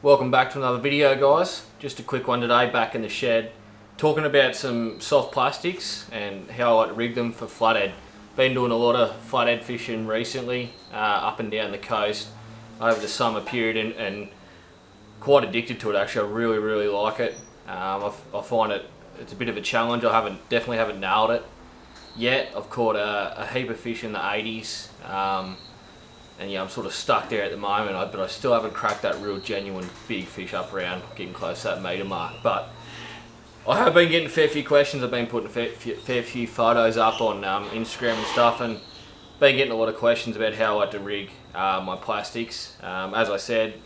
Welcome back to another video, guys. Just a quick one today, back in the shed, talking about some soft plastics and how I like to rig them for flathead. Been doing a lot of flathead fishing recently, up and down the coast over the summer period, and quite addicted to it actually. I really like it. I find it's a bit of a challenge. Definitely haven't nailed it yet. I've caught a heap of fish in the 80s. And yeah, I'm sort of stuck there at the moment, but I still haven't cracked that real genuine big fish up around getting close to that metre mark. But I have been getting a fair few questions. I've been putting a fair few photos up on Instagram and stuff, and been getting a lot of questions about how I like to rig my plastics. As I said,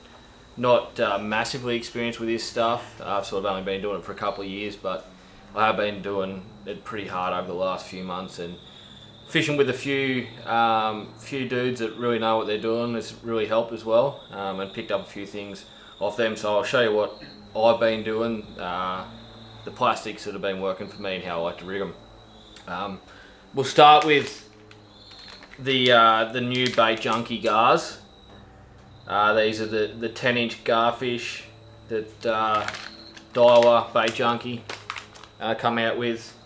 not massively experienced with this stuff. I've sort of only been doing it for a couple of years, but I have been doing it pretty hard over the last few months, and fishing with a few dudes that really know what they're doing has really helped as well, and picked up a few things off them. So I'll show you what I've been doing, the plastics that have been working for me and how I like to rig them. We'll start with the new BaitJunkie GARs. These are the 10-inch gar fish that Daiwa BaitJunkie come out with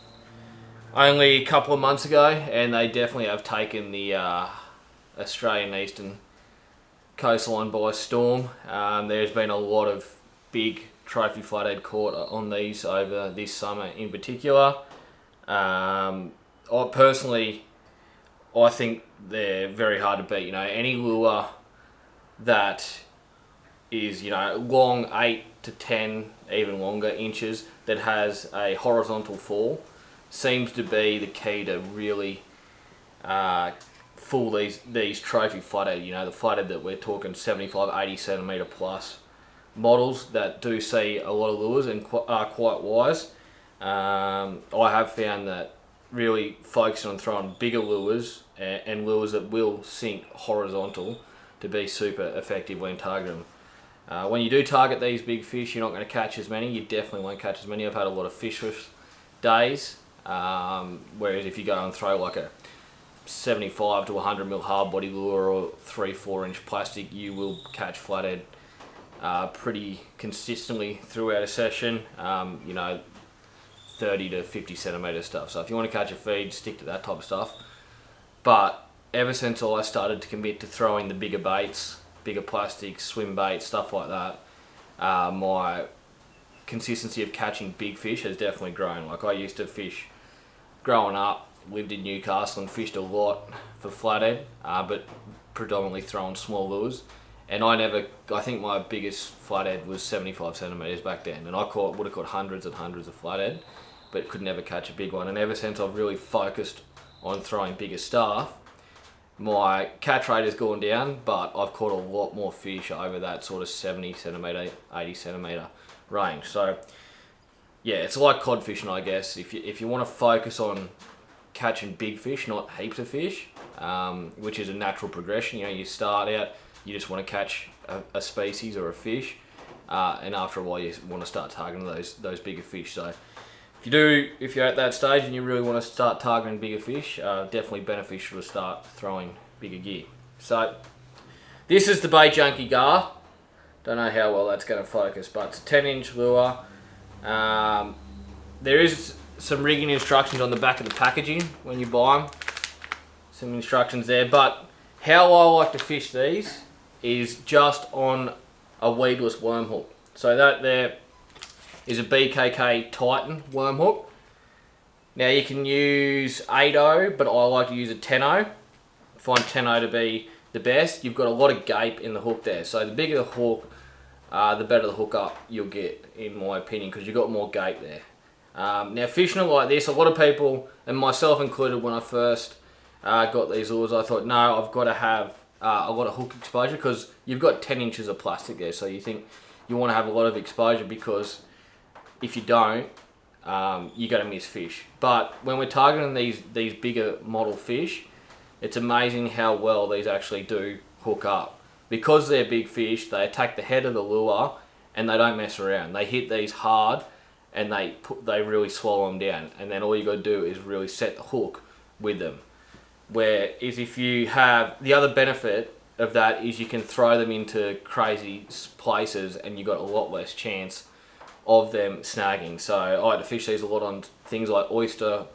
only a couple of months ago, and they definitely have taken the Australian eastern coastline by storm. There's been a lot of big trophy flathead caught on these over this summer in particular. I think they're very hard to beat. You know, any lure that is, you know, long 8 to 10, even longer inches, that has a horizontal fall seems to be the key to really fool these trophy flathead. You know, the flathead that we're talking 75, 80 centimetre plus models that do see a lot of lures and are quite wise. I have found that really focusing on throwing bigger lures and lures that will sink horizontal to be super effective when targeting them. When you do target these big fish, you're not going to catch as many. You definitely won't catch as many. I've had a lot of fishless days. Whereas if you go and throw like a 75 to 100 mil hard body lure or 3-4 inch plastic, you will catch flathead pretty consistently throughout a session. You know, 30 to 50 centimetre stuff. So if you want to catch a feed, stick to that type of stuff. But ever since I started to commit to throwing the bigger baits, bigger plastics, swim baits, stuff like that, my consistency of catching big fish has definitely grown. Like, I used to fish growing up, lived in Newcastle and fished a lot for flathead, but predominantly throwing small lures. And I think my biggest flathead was 75 centimetres back then, and I would have caught hundreds and hundreds of flathead, but could never catch a big one. And ever since I've really focused on throwing bigger stuff, my catch rate has gone down, but I've caught a lot more fish over that sort of 70 centimetre, 80 centimetre range. So yeah, it's like cod fishing, I guess. If you want to focus on catching big fish, not heaps of fish, which is a natural progression. You know, you start out, you just want to catch a species or a fish, and after a while you want to start targeting those bigger fish. So if you're at that stage and you really want to start targeting bigger fish, definitely beneficial to start throwing bigger gear. So this is the BaitJunkie GAR. Don't know how well that's going to focus, but it's a 10-inch lure. There is some rigging instructions on the back of the packaging when you buy them. Some instructions there, but how I like to fish these is just on a weedless worm hook. So that there is a BKK Titan worm hook. Now you can use 8.0, but I like to use a 10.0. I find 10.0 to be the best. You've got a lot of gape in the hook there, so the bigger the hook, the better the hook up you'll get, in my opinion, because you've got more gape there. Now fishing it like this, a lot of people, and myself included, when I first got these lures, I thought, no, I've got to have a lot of hook exposure, because you've got 10 inches of plastic there, so you think you want to have a lot of exposure, because if you don't, you're going to miss fish. But when we're targeting these bigger model fish, it's amazing how well these actually do hook up. Because they're big fish, they attack the head of the lure and they don't mess around. They hit these hard and they really swallow them down. And then all you got to do is really set the hook with them. Whereas if you have the other benefit of that is you can throw them into crazy places and you've got a lot less chance of them snagging. So I like to fish these a lot on things like oyster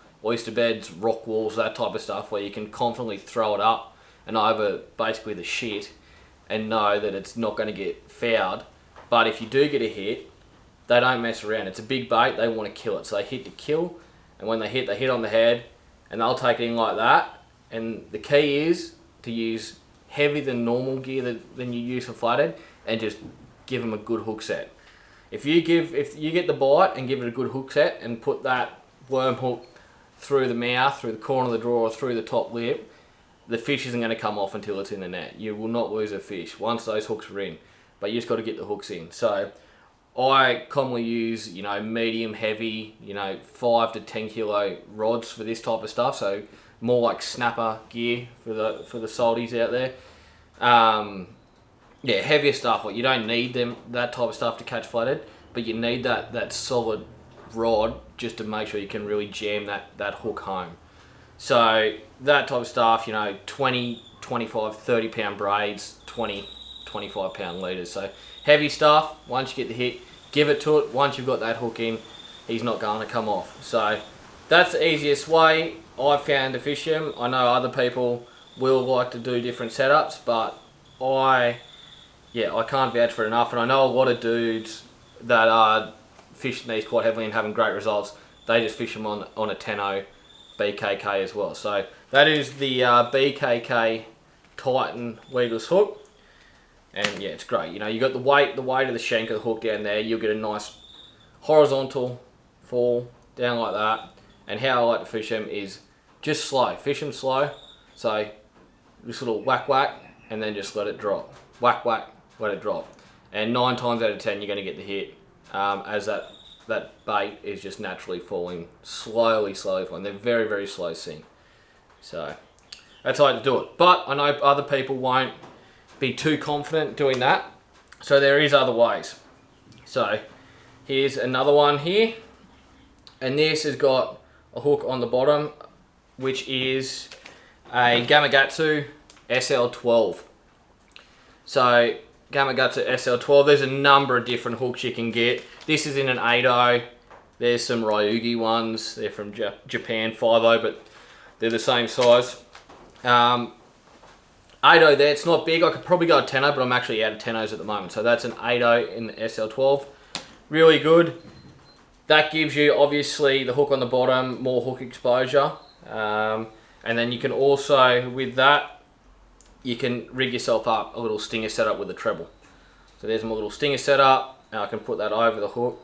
beds, rock walls, that type of stuff, where you can confidently throw it up and over basically the shit and know that it's not going to get fouled. But if you do get a hit, they don't mess around. It's a big bait, they want to kill it. So they hit to kill, and when they hit on the head, and they'll take it in like that. And the key is to use heavier than normal gear than you use for flathead, and just give them a good hook set. If you get the bite and give it a good hook set and put that worm hook through the mouth, through the corner of the draw, or through the top lip, the fish isn't going to come off until it's in the net. You will not lose a fish once those hooks are in, but you just got to get the hooks in. So I commonly use, medium, heavy, 5 to 10 kilo rods for this type of stuff. So more like snapper gear for the salties out there. Yeah, heavier stuff. Like, you don't need that type of stuff to catch flathead, but you need that solid rod just to make sure you can really jam that hook home. So that type of stuff, 20, 25, 30 pound braids, 20, 25 pound leaders. So heavy stuff. Once you get the hit, give it to it. Once you've got that hook in, he's not going to come off. So that's the easiest way I've found to fish him. I know other people will like to do different setups, but I can't vouch for it enough. And I know a lot of dudes that are fishing these quite heavily and having great results. They just fish them on a 10-0 BKK as well. So that is the BKK Titan weedless hook. And yeah, it's great. You got the weight of the shank of the hook down there. You'll get a nice horizontal fall down like that. And how I like to fish them is just slow. Fish them slow. So just a little whack whack and then just let it drop. Whack whack, let it drop. And 9 times out of 10 you're going to get the hit, as that bait is just naturally falling slowly falling. They're very, very slow sink. So that's how I like to do it. But I know other people won't be too confident doing that. So there is other ways. So here's another one here. And this has got a hook on the bottom, which is a Gamakatsu SL12. So Gamakatsu SL12, there's a number of different hooks you can get. This is in an 8.0. There's some Ryugi ones. They're from Japan, 5.0, but they're the same size. 8.0 there, it's not big. I could probably go a 10.0, but I'm actually out of 10.0s at the moment. So that's an 8.0 in the SL12. Really good. That gives you, obviously, the hook on the bottom, more hook exposure. And then you can also, with that, you can rig yourself up a little stinger setup with a treble. So there's my little stinger setup, and I can put that over the hook.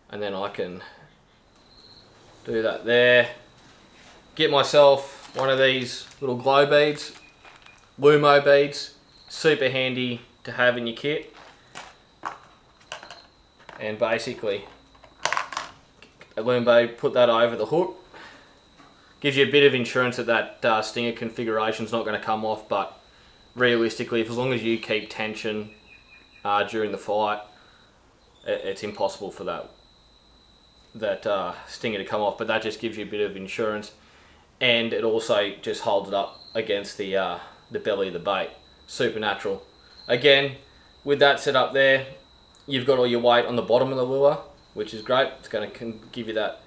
And then I can do that there. Get myself one of these little glow beads, Lumo beads, super handy to have in your kit. And basically, a loom bead, put that over the hook. Gives you a bit of insurance that stinger configuration is not going to come off, but realistically, as long as you keep tension during the fight, it's impossible for that stinger to come off. But that just gives you a bit of insurance, and it also just holds it up against the belly of the bait. Supernatural. Again, with that set up there, you've got all your weight on the bottom of the lure, which is great. It's going to give you that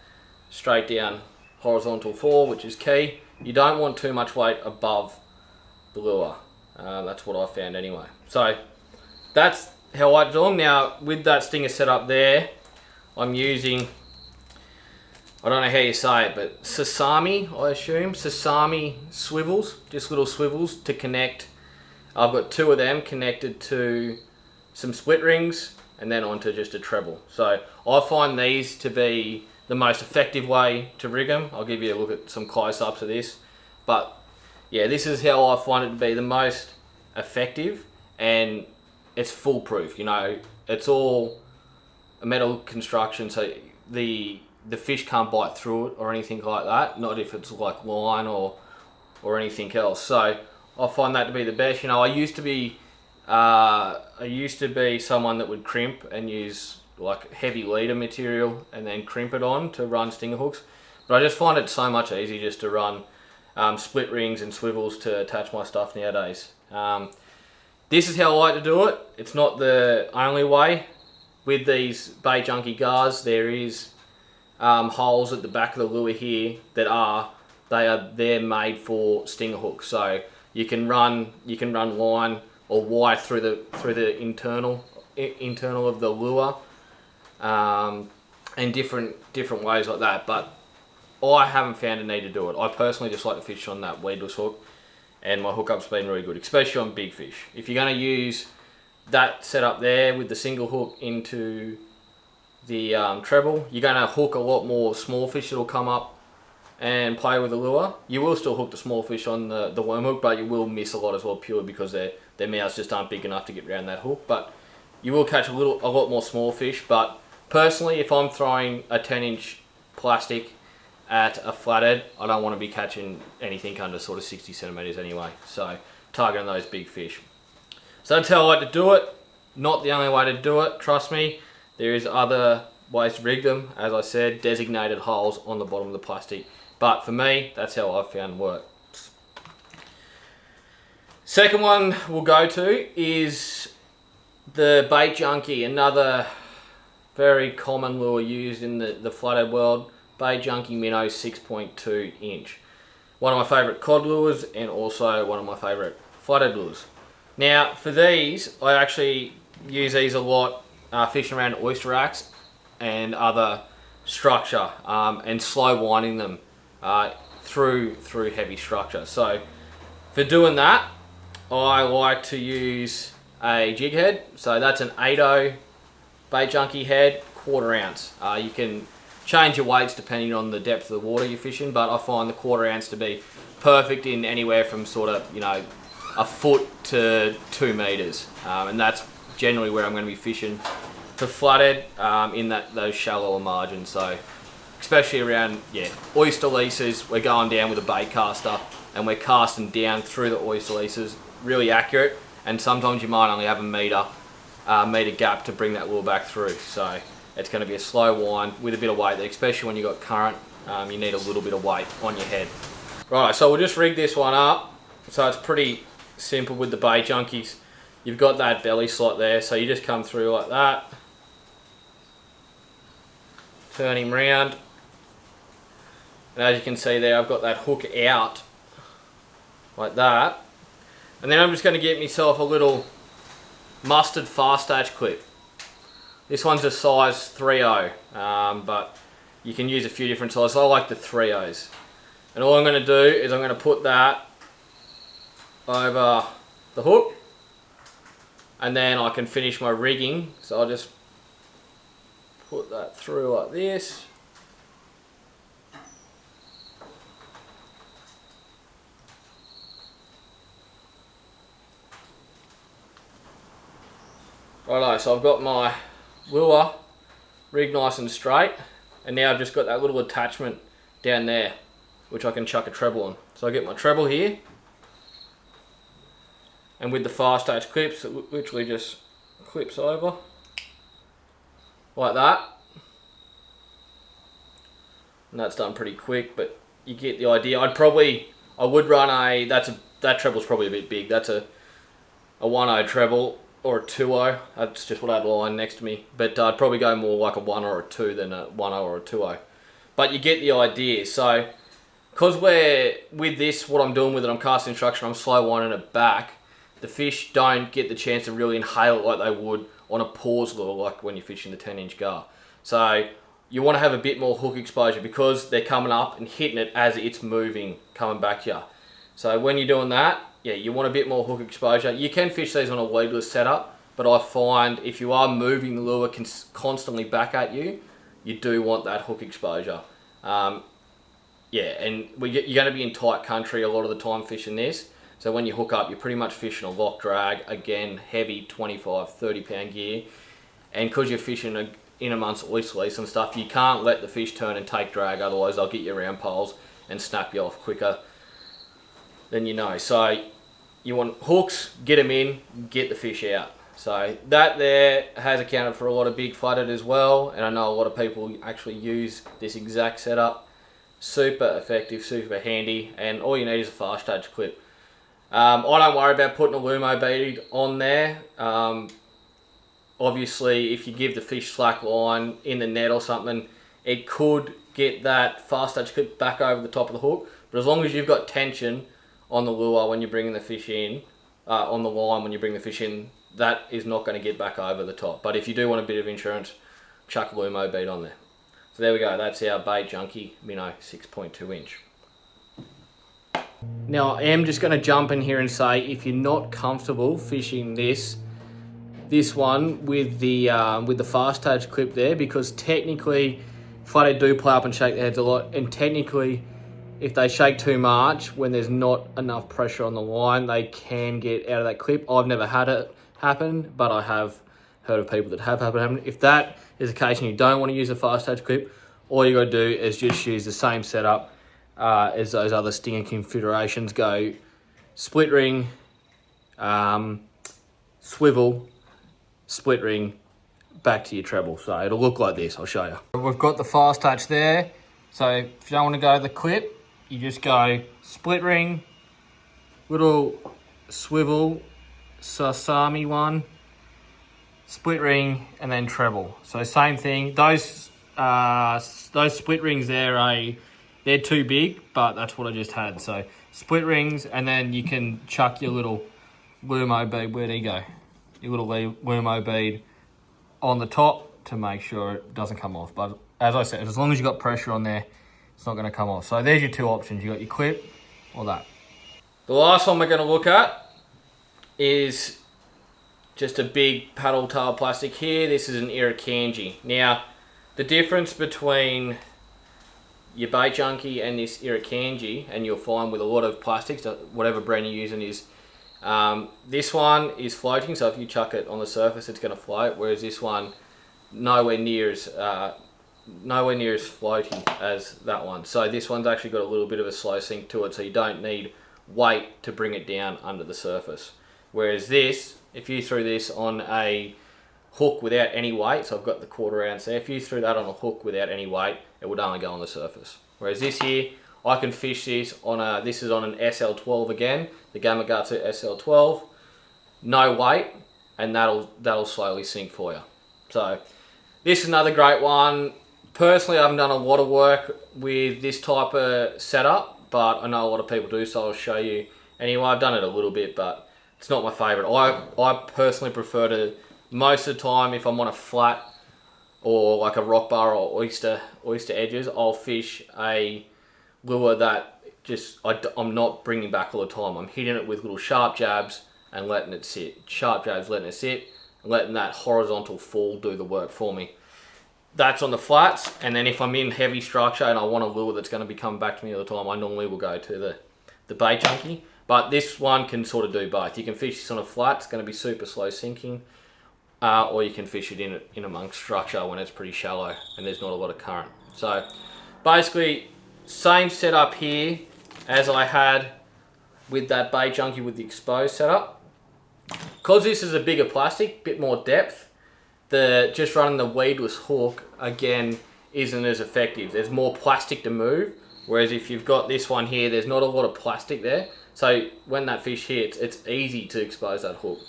straight down horizontal fall, which is key. You don't want too much weight above the lure. That's what I found anyway. So that's how I do them. Now with that stinger set up there, I'm using, I don't know how you say it, but sesame, I assume, sesame swivels, just little swivels to connect. I've got 2 of them connected to some split rings and then onto just a treble. So I find these to be the most effective way to rig them. I'll give you a look at some close-ups of this. But yeah, this is how I find it to be the most effective, and it's foolproof. It's all a metal construction, so the fish can't bite through it or anything like that. Not if it's like line or anything else. So I find that to be the best. I used to be someone that would crimp and use like heavy leader material and then crimp it on to run stinger hooks, but I just find it so much easier just to run split rings and swivels to attach my stuff nowadays. This is how I like to do it. It's not the only way. With these BaitJunkie GARs, there is holes at the back of the lure here that they're made for stinger hooks. So you can run line or wire through the internal of the lure, and different ways like that. But I haven't found a need to do it. I personally just like to fish on that weedless hook, and my hookup's been really good, especially on big fish. If you're going to use that setup there with the single hook into the treble, you're going to hook a lot more small fish that'll come up and play with the lure. You will still hook the small fish on the worm hook, but you will miss a lot as well, purely because their mouths just aren't big enough to get around that hook. But you will catch a lot more small fish. But personally, if I'm throwing a 10-inch plastic at a flathead, I don't want to be catching anything under sort of 60 centimeters anyway. So targeting those big fish. So that's how I like to do it. Not the only way to do it, trust me. There is other ways to rig them. As I said, designated holes on the bottom of the plastic. But for me, that's how I've found works. Second one we'll go to is the BaitJunkie, another very common lure used in the flathead world. BaitJunkie minnow 6.2 inch. One of my favourite cod lures and also one of my favourite flathead lures. Now for these, I actually use these a lot fishing around oyster racks and other structure, and slow winding them through heavy structure. So for doing that, I like to use a jig head. So that's an 8.0 BaitJunkie head, 1/4 ounce. You can change your weights depending on the depth of the water you're fishing, but I find the 1/4 ounce to be perfect in anywhere from sort of, you know, a foot to 2 meters, and that's generally where I'm going to be fishing for flathead, in those shallower margins. So especially around oyster leases, we're going down with a bait caster and we're casting down through the oyster leases, really accurate, and sometimes you might only have a meter gap to bring that lure back through. So it's going to be a slow wind with a bit of weight, especially when you've got current. You need a little bit of weight on your head. Right, so we'll just rig this one up. So it's pretty simple with the BaitJunkies. You've got that belly slot there, so you just come through like that, turn him round, and as you can see there, I've got that hook out like that, and then I'm just going to get myself a little mustard fast attach clip. This one's a size 3.0, but you can use a few different sizes. I like the 3.0s, and all I'm going to do is I'm going to put that over the hook, and then I can finish my rigging. So I'll just put that through like this. Righto, so I've got my lure rigged nice and straight, and now I've just got that little attachment down there which I can chuck a treble on. So I get my treble here, and with the fast attach clips, it literally just clips over like that, and that's done pretty quick, but you get the idea. I would run that treble's probably a bit big. That's a 1.0 treble or a 2.0. That's just what I had lying next to me, but I'd probably go more like a 1 or a 2 than a 1.0 or a 2.0. But you get the idea. So because with this, what I'm doing with it, I'm casting instruction, I'm slow winding it back. The fish don't get the chance to really inhale it like they would on a pause lure, like when you're fishing the 10-inch gar. So you want to have a bit more hook exposure because they're coming up and hitting it as it's moving, coming back to you. So when you're doing that, you want a bit more hook exposure. You can fish these on a weedless setup, but I find if you are moving the lure constantly back at you, you do want that hook exposure. And you're going to be in tight country a lot of the time fishing this. So when you hook up, you're pretty much fishing a lock drag, again, heavy 25, 30 pound gear. And because you're fishing in amongst oyster lease and stuff, you can't let the fish turn and take drag, otherwise they'll get you around poles and snap you off quicker than you know. So you want hooks, get them in, get the fish out. So that there has accounted for a lot of big flathead as well, and I know a lot of people actually use this exact setup Super effective, super handy, and all you need is a fast stage clip. I don't worry about putting a Lumo bead on there. Obviously, if you give the fish slack line in the net or something, it could get that fast stage clip back over the top of the hook. But as long as you've got tension on the lure when you're bringing the fish in, on the line when you bring the fish in, that is not going to get back over the top. But if you do want a bit of insurance, chuck a Lumo bead on there. So there we go, that's our BaitJunkie minnow 6.2 inch. Now I am just going to jump in here and say, if you're not comfortable fishing this one with the fast stage clip there, because technically Flathead do play up and shake their heads a lot, and technically if they shake too much when there's not enough pressure on the line, they can get out of that clip. I've never had it happen, but I have heard of people that have had it happen. If that is the case and you don't want to use a fast stage clip, all you got to do is just use the same setup as those other stinger configurations. Go split ring, swivel, split ring, back to your treble. So it'll look like this, I'll show you. We've got the fast touch there. So if you don't want to go to the clip, you just go split ring, little swivel, sasami one, split ring, and then treble. So same thing. Those split rings there they're too big, but that's what I just had. So split rings, and then you can chuck your little Lumo bead. Where'd he go? Your little Lumo bead on the top to make sure it doesn't come off. But as I said, as long as you've got pressure on there, it's not going to come off. So there's your two options. You got your clip or that. The last one we're going to look at is just a big paddle tail plastic here. This is an Junkie. Now, the difference between your BaitJunkie and this Junkie, and you'll find with a lot of plastics, whatever brand you're using, is this one is floating. So if you chuck it on the surface, it's going to float. Whereas this one, nowhere near as floaty as that one. So this one's actually got a little bit of a slow sink to it, so you don't need weight to bring it down under the surface. Whereas this, if you threw this on a hook without any weight, so I've got the 1/4 ounce there, if you threw that on a hook without any weight, it would only go on the surface. Whereas this here, I can fish this on this is on an SL12 again, the Gamakatsu SL12, no weight, and that'll slowly sink for you. So this is another great one. Personally, I haven't done a lot of work with this type of setup, but I know a lot of people do, so I'll show you. Anyway, I've done it a little bit, but it's not my favourite. I personally prefer to, most of the time, if I'm on a flat or like a rock bar or oyster edges, I'll fish a lure that just, I'm not bringing back all the time. I'm hitting it with little sharp jabs and letting it sit. Sharp jabs, letting it sit, and letting that horizontal fall do the work for me. That's on the flats, and then if I'm in heavy structure and I want a lure that's going to be coming back to me all the time, I normally will go to the BaitJunkie. But this one can sort of do both. You can fish this on a flat, it's going to be super slow sinking, or you can fish it in amongst structure when it's pretty shallow and there's not a lot of current. So basically, same setup here as I had with that BaitJunkie with the exposed setup. Because this is a bigger plastic, bit more depth, just running the weedless hook again isn't as effective. There's more plastic to move, whereas if you've got this one here, there's not a lot of plastic there. So when that fish hits, it's easy to expose that hook.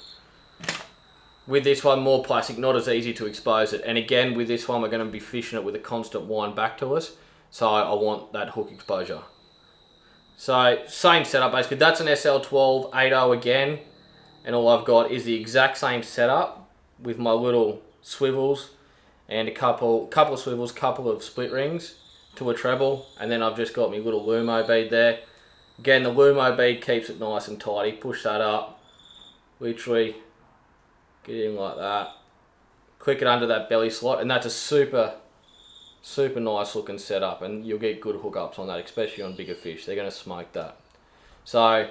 With this one, more plastic, not as easy to expose it. And again, with this one, we're going to be fishing it with a constant wind back to us. So I want that hook exposure. So same setup basically. That's an SL12 8.0 again. And all I've got is the exact same setup with my little swivels and a couple of swivels, couple of split rings to a treble, and then I've just got my little Lumo bead there. Again, the Lumo bead keeps it nice and tidy. Push that up, literally get in like that, click it under that belly slot, and that's a super nice looking setup, and you'll get good hookups on that, especially on bigger fish. They're going to smoke that. So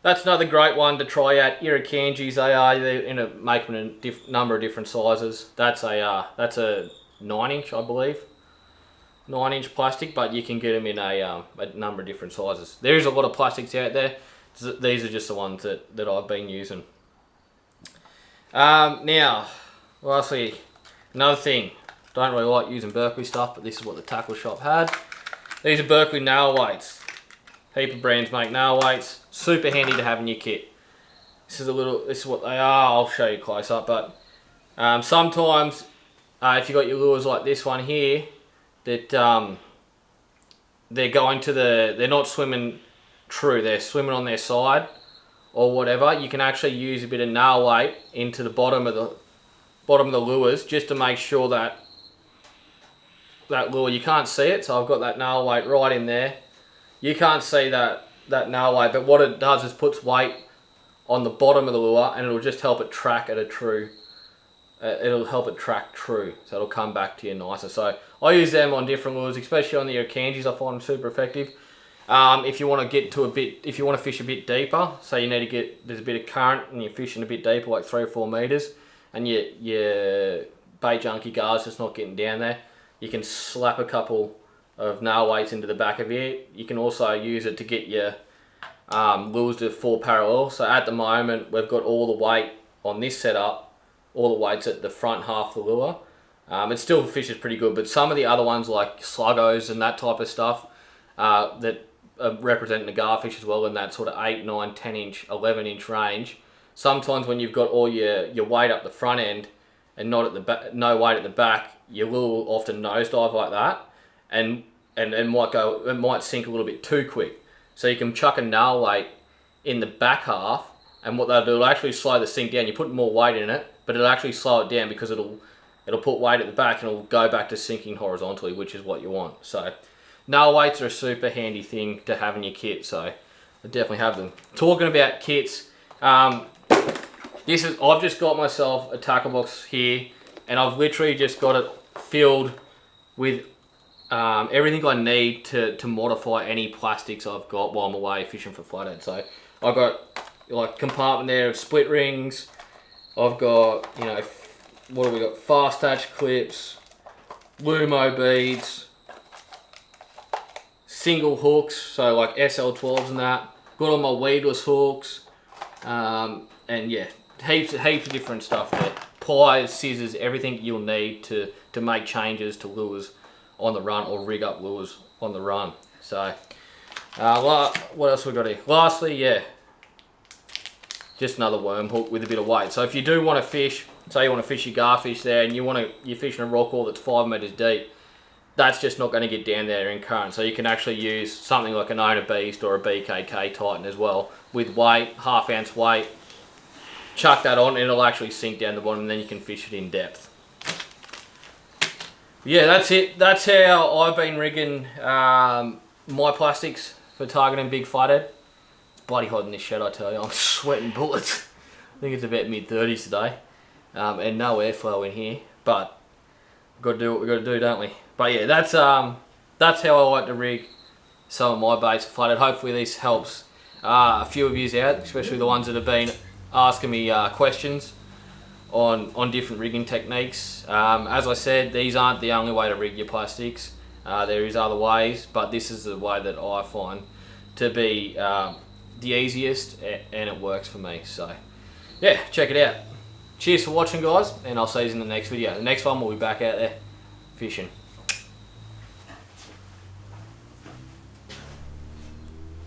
that's another great one to try out. Junkies, they're making a number of different sizes. That's a 9-inch, I believe, 9-inch plastic, but you can get them in a number of different sizes. There is a lot of plastics out there. These are just the ones that I've been using. Now, lastly, another thing. Don't really like using Berkeley stuff, but this is what the tackle shop had. These are Berkeley nail weights. Heap of brands make nail weights. Super handy to have in your kit. This is what they are. I'll show you close up, but sometimes if you got your lures like this one here, that they're not swimming true. They're swimming on their side or whatever. You can actually use a bit of nail weight into the bottom of the lures just to make sure that lure, you can't see it, so I've got that nail weight right in there. You can't see that nail weight, but what it does is puts weight on the bottom of the lure, and it'll just help it track at a true. It'll help it track true, so it'll come back to you nicer. So I use them on different lures, especially on the Irkanjis. I find them super effective. If you want to if you want to fish a bit deeper, so you need to there's a bit of current and you're fishing a bit deeper, like 3 or 4 meters, and your BaitJunkie GAR is just not getting down there. You can slap a couple of nail weights into the back of it. You can also use it to get your lures to fall parallel. So at the moment, we've got all the weight on this setup, all the weights at the front half of the lure. It still fishes pretty good, but some of the other ones like sluggos and that type of stuff that are representing the garfish as well in that sort of 8, 9, 10 inch, 11 inch range, sometimes when you've got all your weight up the front end and not at the back, no weight at the back, your lure will often nosedive like that, and it might sink a little bit too quick. So you can chuck a nail weight in the back half, and what they'll do, it'll actually slow the sink down. You put more weight in it, but it'll actually slow it down because it'll put weight at the back and it'll go back to sinking horizontally, which is what you want. So nail weights are a super handy thing to have in your kit, so I definitely have them. Talking about kits, I've just got myself a tackle box here, and I've literally just got it filled with everything I need to modify any plastics I've got while I'm away fishing for flathead. So I've got like compartment there of split rings. I've got, what have we got? Fast attach clips, Lumo beads, single hooks, so like SL12s and that. Got all my weedless hooks, and yeah, heaps of different stuff there. Pliers, scissors, everything you'll need to make changes to lures on the run or rig up lures on the run. So, what else we got here? Lastly, yeah, just another worm hook with a bit of weight. So if you do want to fish, say you want to fish your garfish there, and you're fishing a rock wall that's 5 meters deep, that's just not going to get down there in current. So you can actually use something like an Owner Beast or a BKK Titan as well with weight, 1/2 ounce weight. Chuck that on and it'll actually sink down the bottom, and then you can fish it in depth. Yeah, that's it. That's how I've been rigging my plastics for targeting big flathead. It's bloody hot in this shed, I tell you. I'm sweating bullets. I think it's about mid-30s today, and no airflow in here. But we've got to do what we've got to do, don't we? But yeah, that's how I like to rig some of my baits for flathead. Hopefully this helps a few of you out, especially the ones that have been asking me questions on different rigging techniques. As I said, these aren't the only way to rig your plastics. There is other ways, but this is the way that I find to be the easiest, and it works for me. So yeah, check it out. Cheers for watching, guys, and I'll see you in the next video. The next one we'll be back out there fishing.